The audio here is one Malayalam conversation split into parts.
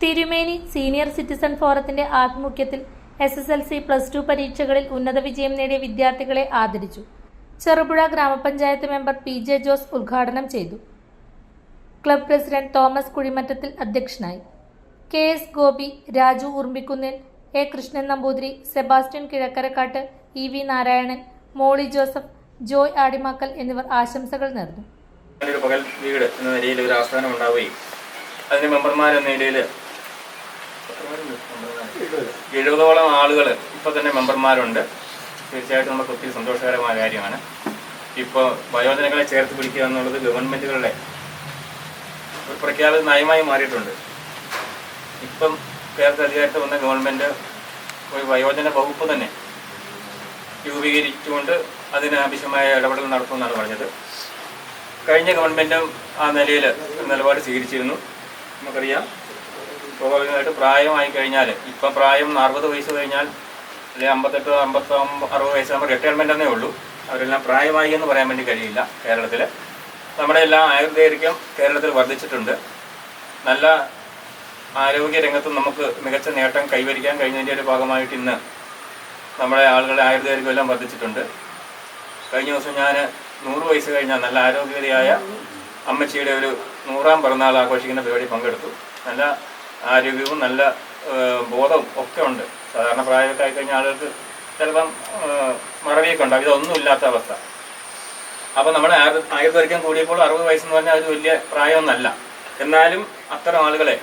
തിരുമേനി സീനിയർ സിറ്റിസൺ ഫോറത്തിന്റെ ആഭിമുഖ്യത്തിൽ SSLC +2 പരീക്ഷകളിൽ ഉന്നത വിജയം നേടിയ വിദ്യാർത്ഥികളെ ആദരിച്ചു. ചെറുപുഴ ഗ്രാമപഞ്ചായത്ത് മെമ്പർ PJ ജോസ് ഉദ്ഘാടനം ചെയ്തു. ക്ലബ് പ്രസിഡന്റ് തോമസ് കുഴിമറ്റത്തിൽ അധ്യക്ഷനായി. KS Gopi, Raju Urumbikkunnil, A Krishnan Namboothiri, Sebastian Kizhakkarakkatt, EV Narayanan, Molly Joseph, Joy Adimakkal എന്നിവർ ആശംസകൾ നേർന്നു. ഒരു പകൽ വീട് എന്ന നിലയിൽ ഒരു ആസ്ഥാനം ഉണ്ടാവുകയും അതിന് മെമ്പർമാരെന്ന നിലയിൽ 70ഓളം ആളുകൾ ഇപ്പോൾ തന്നെ മെമ്പർമാരുണ്ട്. തീർച്ചയായിട്ടും നമുക്ക് ഒത്തിരി സന്തോഷകരമായ കാര്യമാണ്. ഇപ്പോൾ വയോജനങ്ങളെ ചേർത്ത് പിടിക്കുക എന്നുള്ളത് ഗവൺമെൻറ്റുകളുടെ ഒരു പ്രഖ്യാപിത നയമായി മാറിയിട്ടുണ്ട്. ഇപ്പം കേരളത്തിൽ അധികാരത്തിൽ വന്ന ഗവൺമെൻറ് ഒരു വയോജന വകുപ്പ് തന്നെ രൂപീകരിച്ചുകൊണ്ട് അതിനാവശ്യമായ ഇടപെടൽ നടത്തുമെന്നാണ് പറഞ്ഞത്. കഴിഞ്ഞ ഗവൺമെൻറ്റും ആ നിലയിൽ നിലപാട് സ്വീകരിച്ചിരുന്നു. നമുക്കറിയാം, സ്വാഭാവികമായിട്ട് പ്രായമായി കഴിഞ്ഞാൽ, ഇപ്പം പ്രായം 40 വയസ്സ് കഴിഞ്ഞാൽ അല്ലെങ്കിൽ 58, 59, 60 വയസ്സാകുമ്പോൾ റിട്ടയർമെൻ്റ് എന്നേ ഉള്ളൂ. അവരെല്ലാം പ്രായമായി എന്ന് പറയാൻ വേണ്ടി കഴിയില്ല. കേരളത്തിൽ നമ്മുടെ എല്ലാം ആയുർദൈർഘ്യം കേരളത്തിൽ വർദ്ധിച്ചിട്ടുണ്ട്. നല്ല ആരോഗ്യ രംഗത്തും നമുക്ക് മികച്ച നേട്ടം കൈവരിക്കാൻ കഴിഞ്ഞതിൻ്റെ ഒരു ഭാഗമായിട്ട് ഇന്ന് നമ്മുടെ ആളുകളുടെ ആയുർദൈർഘ്യം എല്ലാം വർദ്ധിച്ചിട്ടുണ്ട്. കഴിഞ്ഞ ദിവസം ഞാൻ 100 വയസ്സ് കഴിഞ്ഞാൽ നല്ല ആരോഗ്യവതിയായ അമ്മച്ചിയുടെ ഒരു 100ാം പിറന്നാൾ ആഘോഷിക്കുന്ന പരിപാടി പങ്കെടുത്തു. നല്ല ആരോഗ്യവും നല്ല ബോധവും ഒക്കെ ഉണ്ട്. സാധാരണ പ്രായമൊക്കെ ആയിക്കഴിഞ്ഞാൽ ആളുകൾക്ക് ചിലപ്പം മറവിയൊക്കെ ഉണ്ടാകും. ഇതൊന്നും ഇല്ലാത്ത അവസ്ഥ. അപ്പോൾ നമ്മുടെ ആയുർദൈർഘ്യം കൂടിയപ്പോൾ 60 വയസ്സെന്ന് പറഞ്ഞാൽ അത് വലിയ പ്രായമൊന്നല്ല. എന്നാലും അത്തരം ആളുകളെ,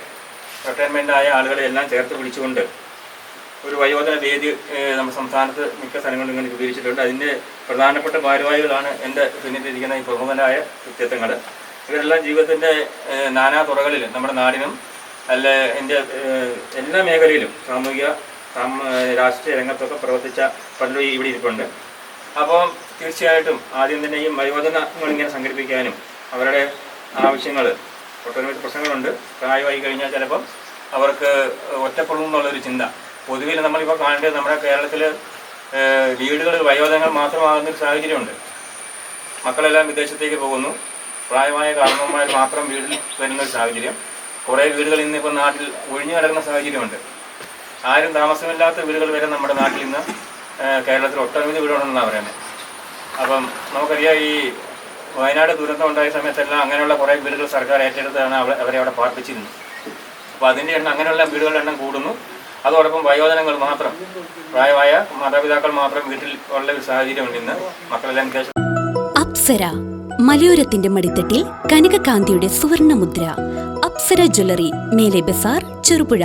റിട്ടയർമെൻ്റ് ആയ ആളുകളെ എല്ലാം ചേർത്ത് പിടിച്ചുകൊണ്ട് ഒരു വയോജന വേദി നമ്മുടെ സംസ്ഥാനത്ത് മിക്ക സ്ഥലങ്ങളിലും ഇങ്ങനെ രൂപീകരിച്ചിട്ടുണ്ട്. അതിൻ്റെ പ്രധാനപ്പെട്ട ഭാരവാഹികളാണ് എൻ്റെ പിന്നിലിരിക്കുന്ന ഈ പ്രമുഖരായ വ്യക്തിത്വങ്ങൾ. ഇവരെല്ലാം ജീവിതത്തിൻ്റെ നാനാ തുറകളിലും നമ്മുടെ നാടിനും അല്ല എൻ്റെ എല്ലാ മേഖലയിലും സാമൂഹിക രാഷ്ട്രീയ രംഗത്തൊക്കെ പ്രവർത്തിച്ച പലരും ഇവിടെ ഇരിപ്പുണ്ട്. അപ്പോൾ തീർച്ചയായിട്ടും ആദ്യം തന്നെ ഈ വയോജനങ്ങൾ ഇങ്ങനെ സംഘടിപ്പിക്കാനും അവരുടെ ആവശ്യങ്ങൾ, ഒട്ടനവധി പ്രശ്നങ്ങളുണ്ട്. പ്രായമായി കഴിഞ്ഞാൽ ചിലപ്പം അവർക്ക് ഒറ്റപ്പെടും എന്നുള്ളൊരു ചിന്ത പൊതുവിൽ നമ്മളിപ്പോൾ കാണേണ്ടത് നമ്മുടെ കേരളത്തിൽ വീടുകളിൽ വയോജനങ്ങൾ മാത്രമാകുന്നൊരു സാഹചര്യമുണ്ട്. മക്കളെല്ലാം വിദേശത്തേക്ക് പോകുന്നു. പ്രായമായ കാരണവന്മാർ മാത്രം വീട്ടിൽ വരുന്നൊരു സാഹചര്യം. കുറേ വീടുകൾ ഇന്നിപ്പോൾ നാട്ടിൽ ഒഴിഞ്ഞു കിടക്കുന്ന സാഹചര്യമുണ്ട്. ആരും താമസമില്ലാത്ത വീടുകൾ വരെ നമ്മുടെ നാട്ടിൽ ഇന്ന് കേരളത്തിൽ ഒട്ടനവധി വീടുകളുണ്ടെന്നാണ് പറയുന്നത്. അപ്പം നമുക്കറിയാം, ഈ വയനാട് ദുരന്തം ഉണ്ടായ സമയത്തെല്ലാം അങ്ങനെയുള്ള കുറേ വീടുകൾ സർക്കാർ ഏറ്റെടുത്താണ് അവരെ അവിടെ പാർപ്പിച്ചിരുന്നത്. അപ്പോൾ അതിൻ്റെ എണ്ണം, അങ്ങനെയുള്ള വീടുകളുടെ എണ്ണം കൂടുന്നു. അതോടൊപ്പം വയോജനങ്ങൾ മാത്രം, പ്രായമായ മാതാപിതാക്കൾ മാത്രം വീട്ടിൽ ഉള്ള ഒരു സാഹചര്യമുണ്ട് ഇന്ന്. മക്കളെല്ലാം വിദേശ. അപ്സര മലയോരത്തിന്റെ മടിത്തട്ടിൽ കനകകാന്തിയുടെ സുവർണമുദ്ര. അപ്സര ജ്വല്ലറി, മേലെ ബസാർ, ചെറുപുഴ,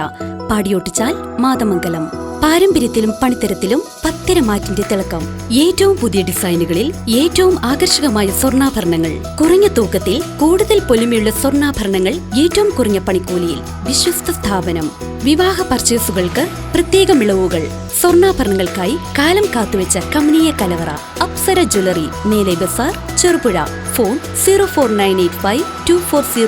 പാടിയോട്ടുചാൽ, മാതമംഗലം. പാരമ്പര്യത്തിലും പണിത്തരത്തിലും പത്തരമാറ്റിന്റെ തിളക്കം. ഏറ്റവും പുതിയ ഡിസൈനുകളിൽ ഏറ്റവും ആകർഷകമായ സ്വർണ്ണാഭരണങ്ങൾ. കുറഞ്ഞ തൂക്കത്തിൽ കൂടുതൽ പൊലിമയുള്ള സ്വർണ്ണാഭരണങ്ങൾ ഏറ്റവും കുറഞ്ഞ പണിക്കൂലിയിൽ. വിശ്വസ്ത സ്ഥാപനം. വിവാഹ പർച്ചേസുകൾക്ക് പ്രത്യേക ഇളവുകൾ. സ്വർണ്ണാഭരണങ്ങൾക്കായി കാലം കാത്തുവെച്ച കമനീയ കലവറ. അപ്സര ജ്വല്ലറി, മേലെ ബസാർ, ചെറുപുഴ. ഫോൺ 04985 240